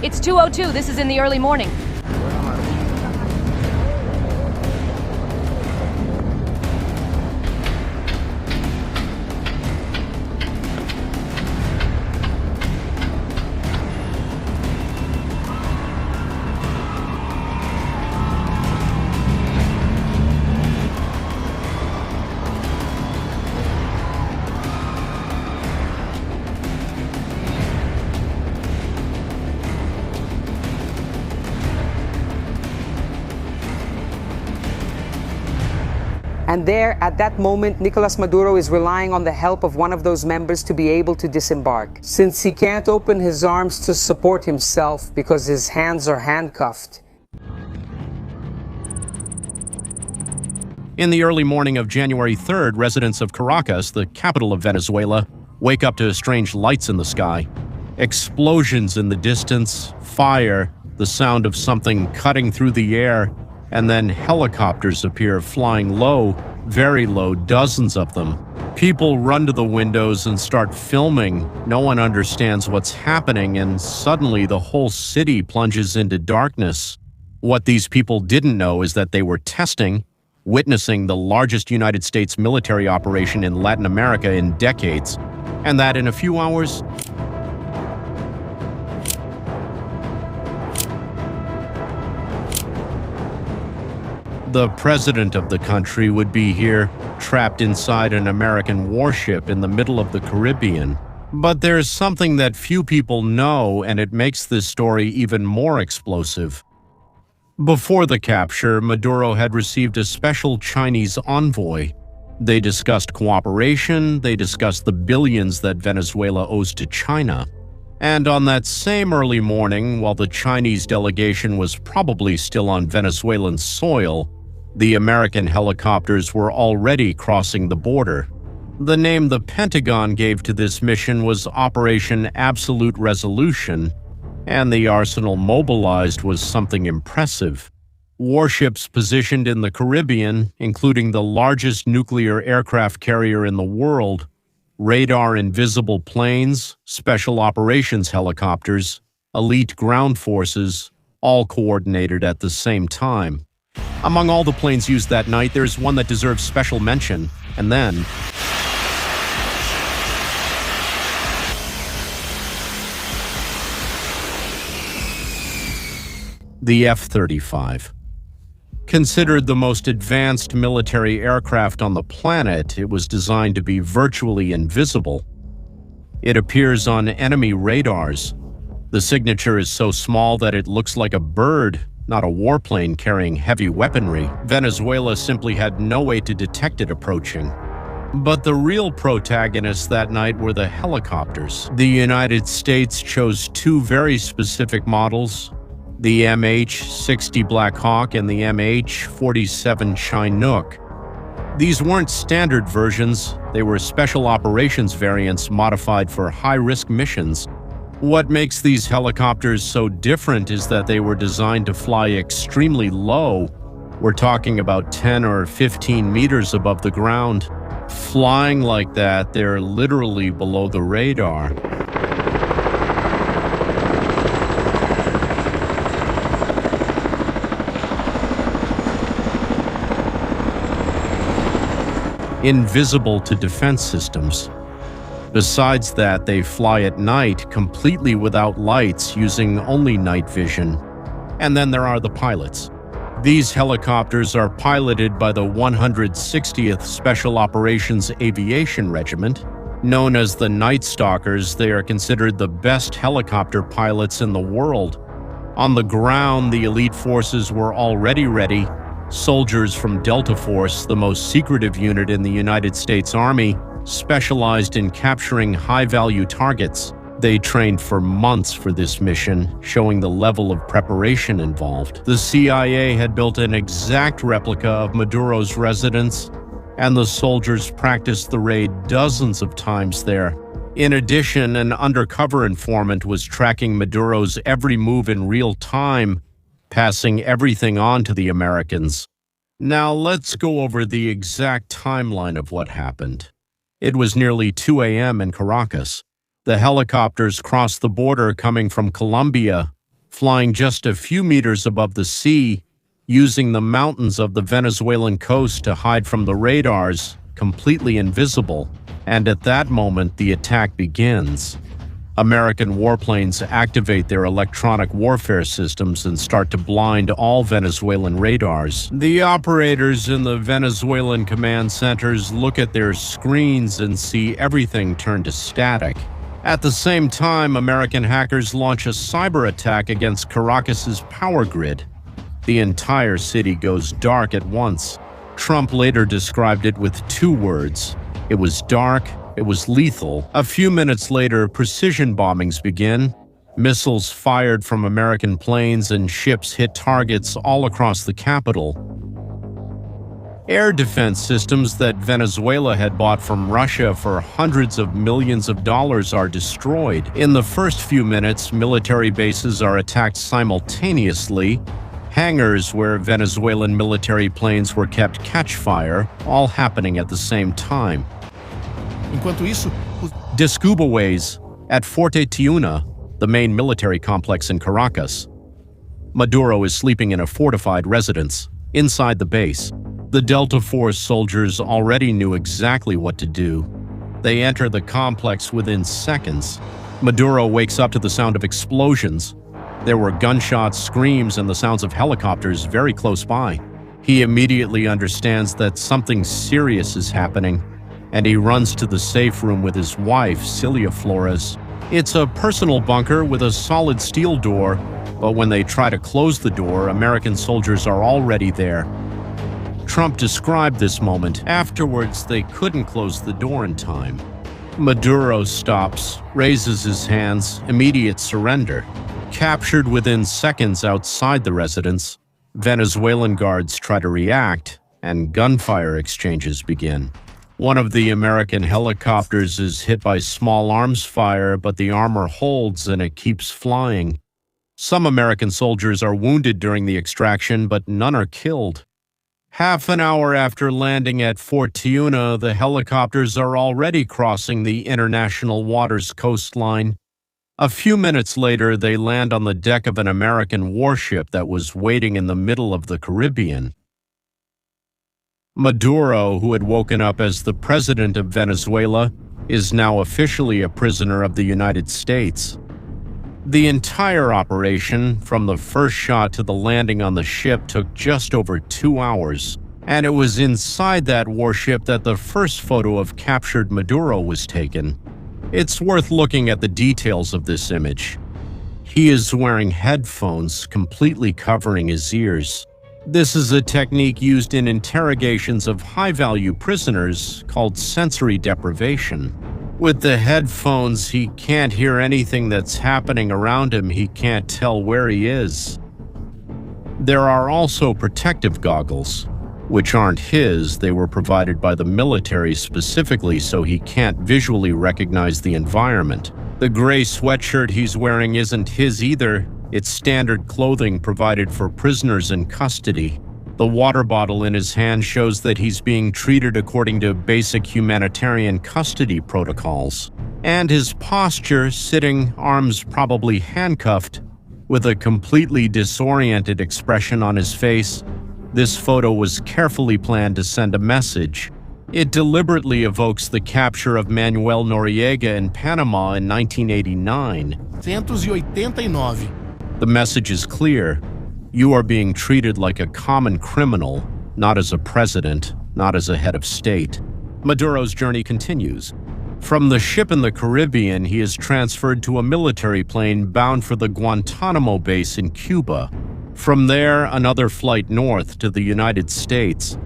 It's 2:02. This is in the early morning. And there, at that moment, Nicolas Maduro is relying on the help of one of those members to be able to disembark, since he can't open his arms to support himself because his hands are handcuffed. In the early morning of January 3rd, residents of Caracas, the capital of Venezuela, wake up to strange lights in the sky. Explosions in the distance, fire, the sound of something cutting through the air, and then helicopters appear flying low, very low, dozens of them. People run to the windows and start filming. No one understands what's happening, and suddenly the whole city plunges into darkness. What these people didn't know is that they were witnessing the largest United States military operation in Latin America in decades, and that in a few hours, the president of the country would be here, trapped inside an American warship in the middle of the Caribbean. But there's something that few people know, and it makes this story even more explosive. Before the capture, Maduro had received a special Chinese envoy. They discussed cooperation, they discussed the billions that Venezuela owes to China. And on that same early morning, while the Chinese delegation was probably still on Venezuelan soil, the American helicopters were already crossing the border. The name the Pentagon gave to this mission was Operation Absolute Resolution, and the arsenal mobilized was something impressive. Warships positioned in the Caribbean, including the largest nuclear aircraft carrier in the world, radar invisible planes, special operations helicopters, elite ground forces, all coordinated at the same time. Among all the planes used that night, there's one that deserves special mention, and then the F-35. Considered the most advanced military aircraft on the planet, it was designed to be virtually invisible. It appears on enemy radars. The signature is so small that it looks like a bird, not a warplane carrying heavy weaponry. Venezuela simply had no way to detect it approaching. But the real protagonists that night were the helicopters. The United States chose two very specific models, the MH-60 Black Hawk and the MH-47 Chinook. These weren't standard versions, they were special operations variants modified for high-risk missions. What makes these helicopters so different is that they were designed to fly extremely low. We're talking about 10 or 15 meters above the ground. Flying like that, they're literally below the radar. Invisible to defense systems. Besides that, they fly at night completely without lights, using only night vision. And then there are the pilots. These helicopters are piloted by the 160th Special Operations Aviation Regiment. Known as the Night Stalkers, they are considered the best helicopter pilots in the world. On the ground, the elite forces were already ready. Soldiers from Delta Force, the most secretive unit in the United States Army, specialized in capturing high-value targets. They trained for months for this mission, showing the level of preparation involved. The CIA had built an exact replica of Maduro's residence, and the soldiers practiced the raid dozens of times there. In addition, an undercover informant was tracking Maduro's every move in real time, passing everything on to the Americans. Now let's go over the exact timeline of what happened. It was nearly 2 a.m. in Caracas. The helicopters crossed the border coming from Colombia. flying just a few meters above the sea, using the mountains of the Venezuelan coast to hide from the radars, completely invisible. And at that moment, the attack begins. American warplanes activate their electronic warfare systems and start to blind all Venezuelan radars. The operators in the Venezuelan command centers look at their screens and see everything turn to static. At the same time, American hackers launch a cyber attack against Caracas's power grid. The entire city goes dark at once. Trump later described it with 2 words. It was dark, it was lethal. A few minutes later, precision bombings begin. Missiles fired from American planes and ships hit targets all across the capital. Air defense systems that Venezuela had bought from Russia for hundreds of millions of dollars are destroyed. In the first few minutes, military bases are attacked simultaneously. Hangars where Venezuelan military planes were kept catch fire, all happening at the same time. Enquanto isso, Descubaways at Forte Tiuna, the main military complex in Caracas. Maduro is sleeping in a fortified residence inside the base. The Delta Force soldiers already knew exactly what to do. They enter the complex within seconds. Maduro wakes up to the sound of explosions. There were gunshots, screams, and the sounds of helicopters very close by. He immediately understands that something serious is happening, and he runs to the safe room with his wife, Celia Flores. It's a personal bunker with a solid steel door, but when they try to close the door, American soldiers are already there. Trump described this moment. Afterwards, they couldn't close the door in time. Maduro stops, raises his hands, immediate surrender. Captured within seconds outside the residence, Venezuelan guards try to react, and gunfire exchanges begin. One of the American helicopters is hit by small arms fire, but the armor holds and it keeps flying. Some American soldiers are wounded during the extraction, but none are killed. Half an hour after landing at Fort Tiuna, the helicopters are already crossing the international waters coastline. A few minutes later, they land on the deck of an American warship that was waiting in the middle of the Caribbean. Maduro, who had woken up as the president of Venezuela, is now officially a prisoner of the United States. The entire operation, from the first shot to the landing on the ship, took just over 2 hours, and it was inside that warship that the first photo of captured Maduro was taken. It's worth looking at the details of this image. He is wearing headphones, completely covering his ears. This is a technique used in interrogations of high-value prisoners called sensory deprivation. With the headphones, he can't hear anything that's happening around him. He can't tell where he is. There are also protective goggles, which aren't his. They were provided by the military specifically so he can't visually recognize the environment. The gray sweatshirt he's wearing isn't his either. It's standard clothing provided for prisoners in custody. The water bottle in his hand shows that he's being treated according to basic humanitarian custody protocols. And his posture, sitting, arms probably handcuffed, with a completely disoriented expression on his face. This photo was carefully planned to send a message. It deliberately evokes the capture of Manuel Noriega in Panama in 1989. 189. The message is clear. You are being treated like a common criminal, not as a president, not as a head of state. Maduro's journey continues. From the ship in the Caribbean, he is transferred to a military plane bound for the Guantanamo base in Cuba. From there, another flight north to the United States.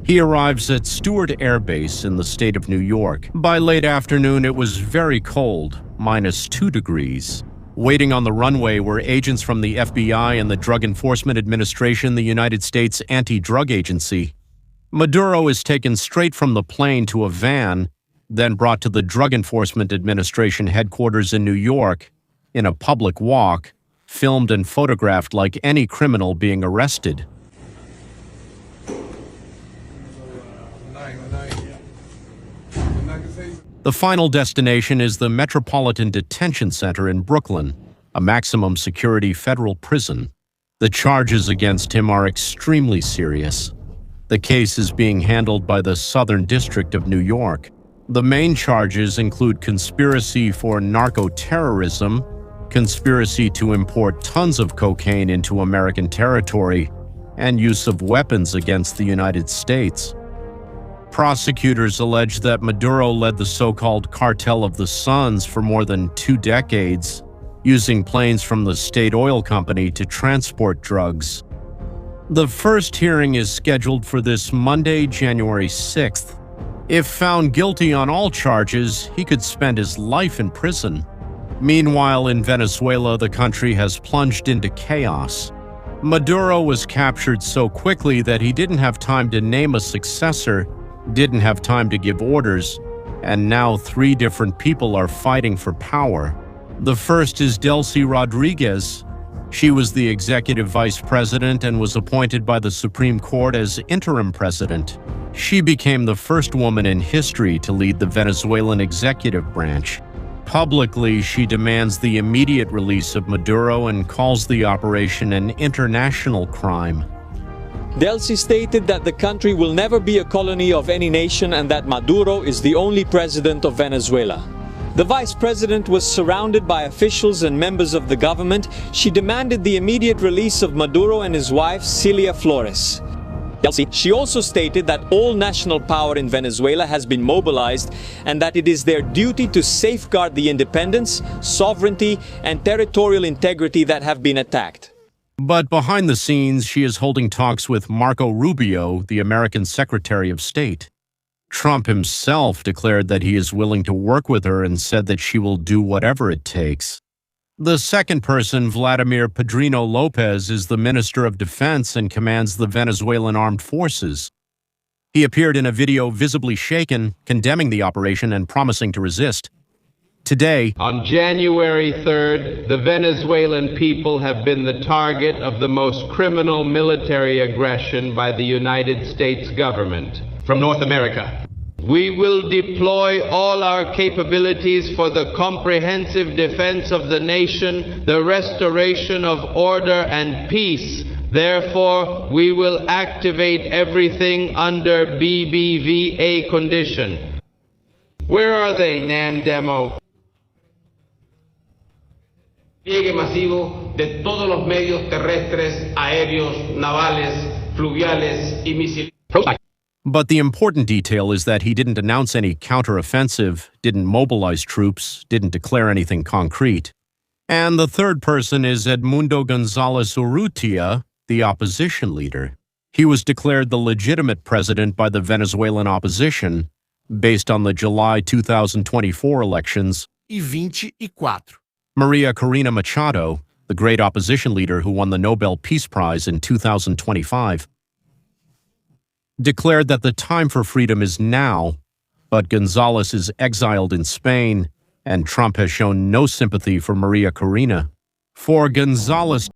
He arrives at Stewart Air Base in the state of New York. By late afternoon, it was very cold, -2 degrees. Waiting on the runway were agents from the FBI and the Drug Enforcement Administration, the United States Anti-Drug Agency. Maduro is taken straight from the plane to a van, then brought to the Drug Enforcement Administration headquarters in New York, in a public walk, filmed and photographed like any criminal being arrested. The final destination is the Metropolitan Detention Center in Brooklyn. a maximum security federal prison. The charges against him are extremely serious. The case is being handled by the Southern District of New York. The main charges include conspiracy for narco-terrorism, conspiracy to import tons of cocaine into American territory, and use of weapons against the United States. Prosecutors allege that Maduro led the so-called Cartel of the Suns for more than 2 decades, using planes from the state oil company to transport drugs. The first hearing is scheduled for this Monday, January 6th. If found guilty on all charges, he could spend his life in prison. Meanwhile, in Venezuela, the country has plunged into chaos. Maduro was captured so quickly that he didn't have time to name a successor, didn't have time to give orders, and now 3 different people are fighting for power. The first is Delcy Rodriguez. She was the executive vice president and was appointed by the Supreme Court as interim president. She became the first woman in history to lead the Venezuelan executive branch. Publicly, she demands the immediate release of Maduro and calls the operation an international crime. Delcy stated that the country will never be a colony of any nation and that Maduro is the only president of Venezuela. The vice president was surrounded by officials and members of the government. She demanded the immediate release of Maduro and his wife, Celia Flores. She also stated that all national power in Venezuela has been mobilized and that it is their duty to safeguard the independence, sovereignty, and territorial integrity that have been attacked. But behind the scenes, she is holding talks with Marco Rubio, the American Secretary of State. Trump himself declared that he is willing to work with her and said that she will do whatever it takes. The second person, Vladimir Padrino Lopez, is the Minister of Defense and commands the Venezuelan Armed Forces. He appeared in a video visibly shaken, condemning the operation and promising to resist. Today, on January 3rd, the Venezuelan people have been the target of the most criminal military aggression by the United States government. From North America, we will deploy all our capabilities for the comprehensive defense of the nation, the restoration of order and peace. Therefore, we will activate everything under BBVA condition. Where are they, Nan Demo? Pliegue masivo de todos los medios terrestres, aéreos, navales, fluviales y misiles. But the important detail is that he didn't announce any counteroffensive, didn't mobilize troops, didn't declare anything concrete. And the third person is Edmundo González Urrutia, the opposition leader. He was declared the legitimate president by the Venezuelan opposition based on the July 2024 elections. E 24. Maria Corina Machado, the great opposition leader who won the Nobel Peace Prize in 2025, declared that the time for freedom is now, but González is exiled in Spain, and Trump has shown no sympathy for Maria Corina. For González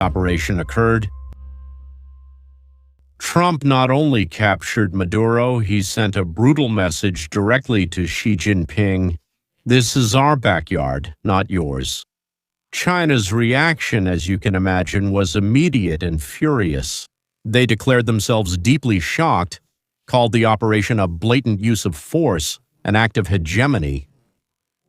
operation occurred. Trump not only captured Maduro, he sent a brutal message directly to Xi Jinping. This is our backyard, not yours. China's reaction, as you can imagine, was immediate and furious. They declared themselves deeply shocked, called the operation a blatant use of force, an act of hegemony.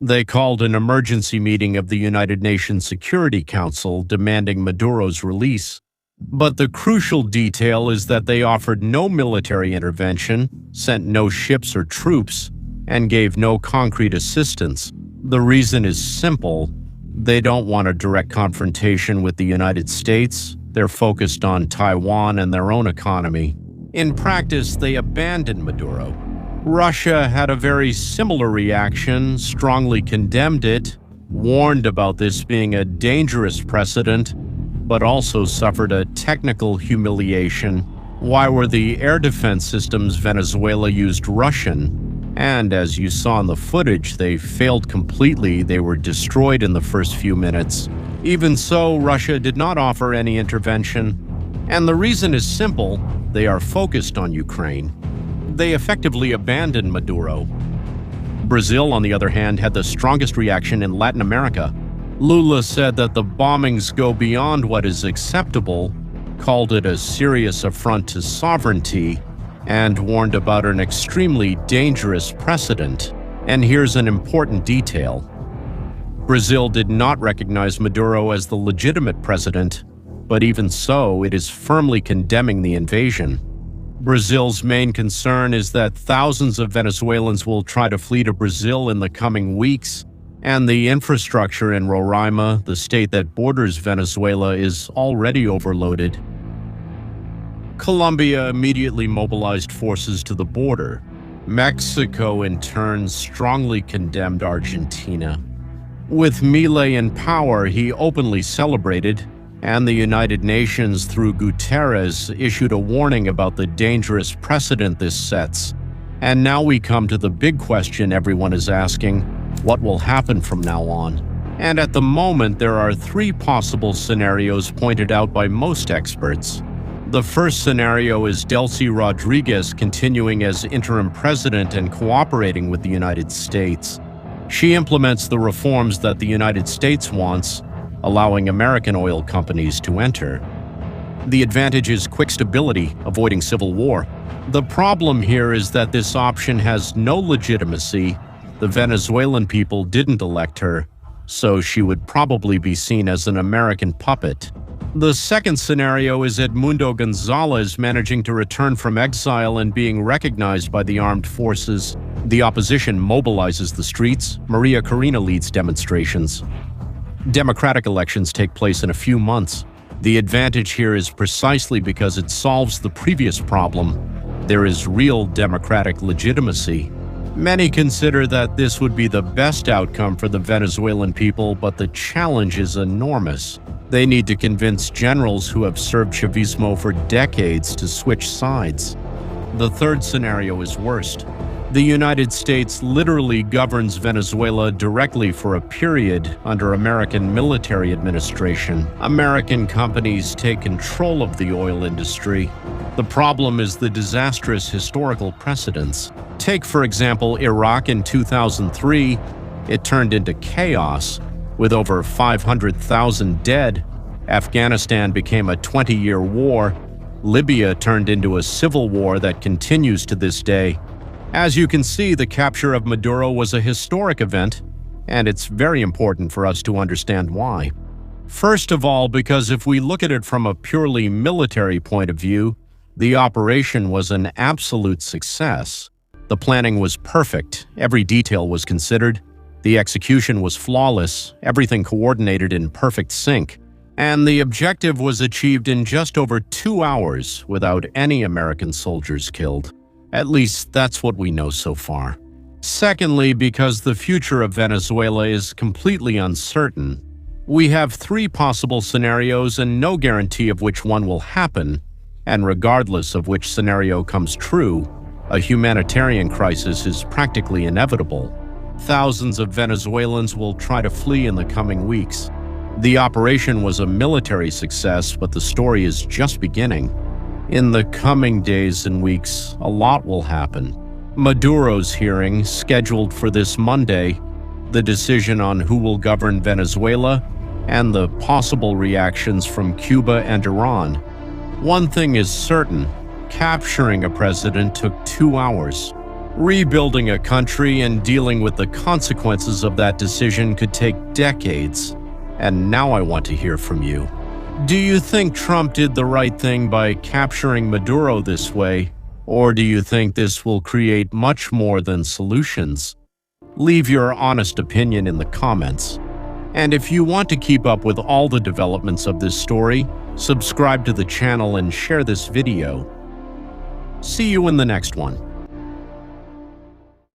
They called an emergency meeting of the United Nations Security Council demanding Maduro's release. But the crucial detail is that they offered no military intervention, sent no ships or troops, and gave no concrete assistance. The reason is simple. They don't want a direct confrontation with the United States. They're focused on Taiwan and their own economy. In practice, they abandoned Maduro. Russia had a very similar reaction, strongly condemned it, warned about this being a dangerous precedent, but also suffered a technical humiliation. Why were the air defense systems Venezuela used Russian? And as you saw in the footage, they failed completely. They were destroyed in the first few minutes. Even so, Russia did not offer any intervention. And the reason is simple. They are focused on Ukraine. They effectively abandoned Maduro. Brazil, on the other hand, had the strongest reaction in Latin America. Lula said that the bombings go beyond what is acceptable, called it a serious affront to sovereignty, and warned about an extremely dangerous precedent. And here's an important detail. Brazil did not recognize Maduro as the legitimate president, but even so, it is firmly condemning the invasion. Brazil's main concern is that thousands of Venezuelans will try to flee to Brazil in the coming weeks, and the infrastructure in Roraima, the state that borders Venezuela, is already overloaded. Colombia immediately mobilized forces to the border. Mexico, in turn, strongly condemned Argentina. With Milei in power, he openly celebrated, and the United Nations, through Guterres, issued a warning about the dangerous precedent this sets. And now we come to the big question everyone is asking: what will happen from now on? And at the moment, there are three possible scenarios pointed out by most experts. The first scenario is Delcy Rodriguez continuing as interim president and cooperating with the United States. She implements the reforms that the United States wants, allowing American oil companies to enter. The advantage is quick stability, avoiding civil war. The problem here is that this option has no legitimacy. The Venezuelan people didn't elect her, so she would probably be seen as an American puppet. The second scenario is Edmundo Gonzalez managing to return from exile and being recognized by the armed forces. The opposition mobilizes the streets. Maria Corina leads demonstrations. Democratic elections take place in a few months. The advantage here is precisely because it solves the previous problem. There is real democratic legitimacy. Many consider that this would be the best outcome for the Venezuelan people, but the challenge is enormous. They need to convince generals who have served Chavismo for decades to switch sides. The third scenario is worst. The United States literally governs Venezuela directly for a period under American military administration. American companies take control of the oil industry. The problem is the disastrous historical precedents. Take, for example, Iraq in 2003. It turned into chaos, with over 500,000 dead. Afghanistan became a 20-year war. Libya turned into a civil war that continues to this day. As you can see, the capture of Maduro was a historic event, and it's very important for us to understand why. First of all, because if we look at it from a purely military point of view, the operation was an absolute success. The planning was perfect, every detail was considered, the execution was flawless, everything coordinated in perfect sync, and the objective was achieved in just over 2 hours without any American soldiers killed. At least that's what we know so far. Secondly, because the future of Venezuela is completely uncertain. We have 3 possible scenarios and no guarantee of which one will happen, and regardless of which scenario comes true, a humanitarian crisis is practically inevitable. Thousands of Venezuelans will try to flee in the coming weeks. The operation was a military success, but the story is just beginning. In the coming days and weeks, a lot will happen. Maduro's hearing, scheduled for this Monday, the decision on who will govern Venezuela, and the possible reactions from Cuba and Iran. One thing is certain, capturing a president took 2 hours. Rebuilding a country and dealing with the consequences of that decision could take decades. And now I want to hear from you. Do you think Trump did the right thing by capturing Maduro this way, or do you think this will create much more than solutions? Leave your honest opinion in the comments. And if you want to keep up with all the developments of this story, subscribe to the channel and share this video. See you in the next one.